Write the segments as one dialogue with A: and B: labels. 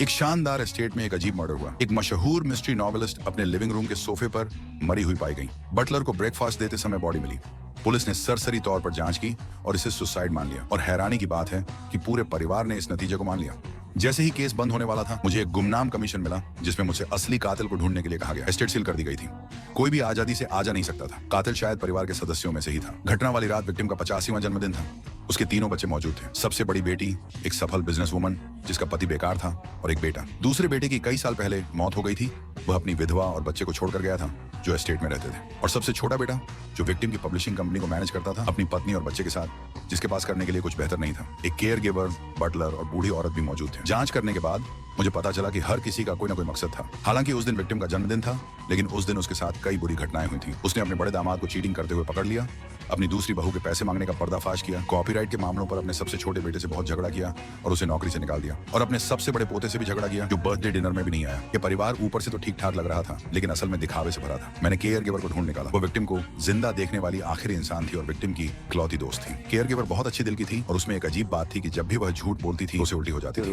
A: एक शानदार एस्टेट में एक अजीब मर्डर हुआ। एक मशहूर मिस्ट्री नॉवेलिस्ट अपने लिविंग रूम के सोफे पर मरी हुई पाई गई। बटलर को ब्रेकफास्ट देते समय बॉडी मिली। पुलिस ने सरसरी तौर पर जांच की और इसे सुसाइड मान लिया। और हैरानी की बात है कि पूरे परिवार ने इस नतीजे को मान लिया। जैसे ही केस बंद होने वाला था, मुझे एक गुमनाम कमीशन मिला जिसमें मुझसे असली कातिल को ढूंढने के लिए कहा गया। एस्टेट सील कर दी गई थी। कोई भी आजादी से आ जा नहीं सकता था। कातिल शायद परिवार के सदस्यों में से ही था। घटना वाली रात विक्टिम का 85वां जन्मदिन था। उसके तीनों बच्चे मौजूद थे। सबसे बड़ी बेटी एक सफल बिजनेस वुमन जिसका पति बेकार था, और एक बेटा। दूसरे बेटे की कई साल पहले मौत हो गई थी। वह अपनी विधवा और बच्चे को छोड़कर गया था जो एस्टेट में रहते थे। और सबसे छोटा बेटा, जो विक्टिम की पब्लिशिंग कंपनी को मैनेज करता था, अपनी पत्नी और बच्चे के साथ, जिसके पास करने के लिए कुछ बेहतर नहीं था। एक केयर गिवर, बटलर और बूढ़ी औरत भी मौजूद थे। जांच करने के बाद मुझे पता चला कि हर किसी का कोई ना कोई मकसद था। हालांकि उस दिन विक्टिम का जन्मदिन था, लेकिन उस दिन उसके साथ कई बुरी घटनाएं हुई थी। उसने अपने बड़े दामाद को चीटिंग करते हुए पकड़ लिया, अपनी दूसरी बहू के पैसे मांगने का पर्दाफाश किया, कॉपीराइट के मामलों पर अपने सबसे छोटे बेटे से बहुत झगड़ा किया और उसे नौकरी से निकाल दिया, और अपने सबसे बड़े पोते से भी झगड़ा किया जो बर्थडे डिनर में भी नहीं आया। ये परिवार ऊपर से तो ठीक ठाक लग रहा था, लेकिन असल में दिखावे से भरा था। मैंने केयर गिवर को ढूंढ निकाला। वो विक्टिम को जिंदा देखने वाली आखिरी इंसान थी और विक्टिम की इकलौती दोस्त थी। केयर गिवर बहुत अच्छी दिल की थी, और उसमें एक अजीब बात थी कि जब भी वह झूठ बोलती थी, उसे उल्टी हो जाती थी।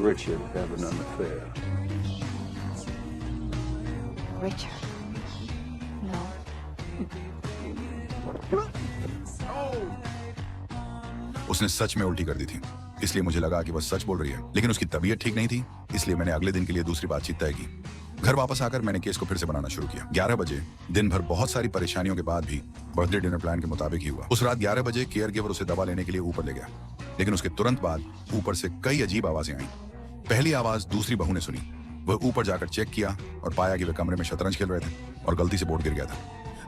B: Richard. No.
A: उसने सच में उल्टी कर दी थी, इसलिए मुझे लगा कि वह सच बोल रही है। लेकिन उसकी तबीयत ठीक नहीं थी, इसलिए मैंने अगले दिन के लिए दूसरी बातचीत तय की। घर वापस आकर मैंने केस को फिर से बनाना शुरू किया। 11 बजे, दिन भर बहुत सारी परेशानियों के बाद भी बर्थडे डिनर प्लान के मुताबिक ही हुआ। उस रात 11 बजे केयर गिवर उसे दवा लेने के लिए ऊपर ले गया, लेकिन उसके तुरंत बाद ऊपर से कई अजीब आवाजें आईं। पहली आवाज दूसरी बहू ने सुनी। वह ऊपर जाकर चेक किया और पाया कि वे कमरे में शतरंज खेल रहे थे और गलती से बोर्ड गिर गया था।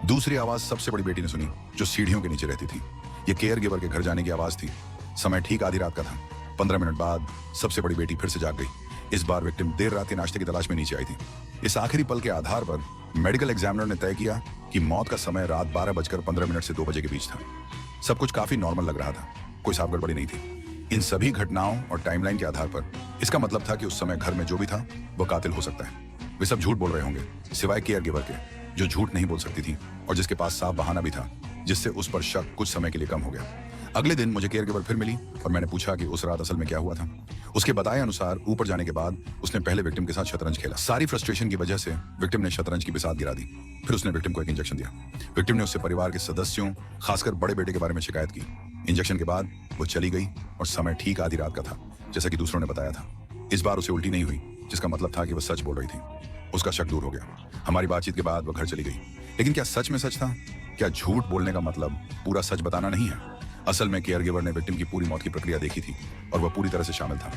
A: दूसरी आवाज सबसे बड़ी बेटी ने सुनी, जो सीढ़ियों के नीचे रहती थी। ये केयर गिवर के घर जाने की आवाज थी। समय ठीक आधी रात का था। 15 मिनट बाद सबसे बड़ी बेटी फिर से जाग गई। इस बार विक्टिम देर रात के नाश्ते की तलाश में नीचे आई थी। इस आखिरी पल के आधार पर मेडिकल एग्जामिनर ने तय किया कि मौत का समय रात 12:15 से 2 बजे के बीच था। सब कुछ काफी नॉर्मल लग रहा था, कोई साफ गड़बड़ी नहीं थी। इन सभी घटनाओं और टाइमलाइन के आधार पर इसका मतलब था कि उस समय घर में जो भी था वो कातिल हो सकता है। वे सब झूठ बोल रहे होंगे, सिवाय केयर गिवर के, जो झूठ नहीं बोल सकती थी और जिसके पास साफ बहाना भी था, जिससे उस पर शक कुछ समय के लिए कम हो गया। अगले दिन मुझे केयर गिवर फिर मिली और मैंने पूछा कि उस रात असल में क्या हुआ था। उसके बताए अनुसार ऊपर जाने के बाद उसने पहले विक्टिम के साथ शतरंज खेला। सारी फ्रस्ट्रेशन की वजह से विक्टिम ने शतरंज की बिसात गिरा दी। फिर उसने विक्टिम को एक इंजेक्शन दिया। विक्टिम ने उससे परिवार के सदस्यों, खासकर बड़े बेटे के बारे में शिकायत की। इंजेक्शन के बाद वो चली गई और समय ठीक आधी रात का था, जैसा कि दूसरों ने बताया था। इस बार उसे उल्टी नहीं हुई, जिसका मतलब था कि वह सच बोल रही थी। उसका शक दूर हो गया। हमारी बातचीत के बाद वह घर चली गई। लेकिन क्या सच में सच था? क्या झूठ बोलने का मतलब पूरा सच बताना नहीं है? असल में केयर गिवर ने विक्टिम की पूरी मौत की प्रक्रिया देखी थी और वह पूरी तरह से शामिल था।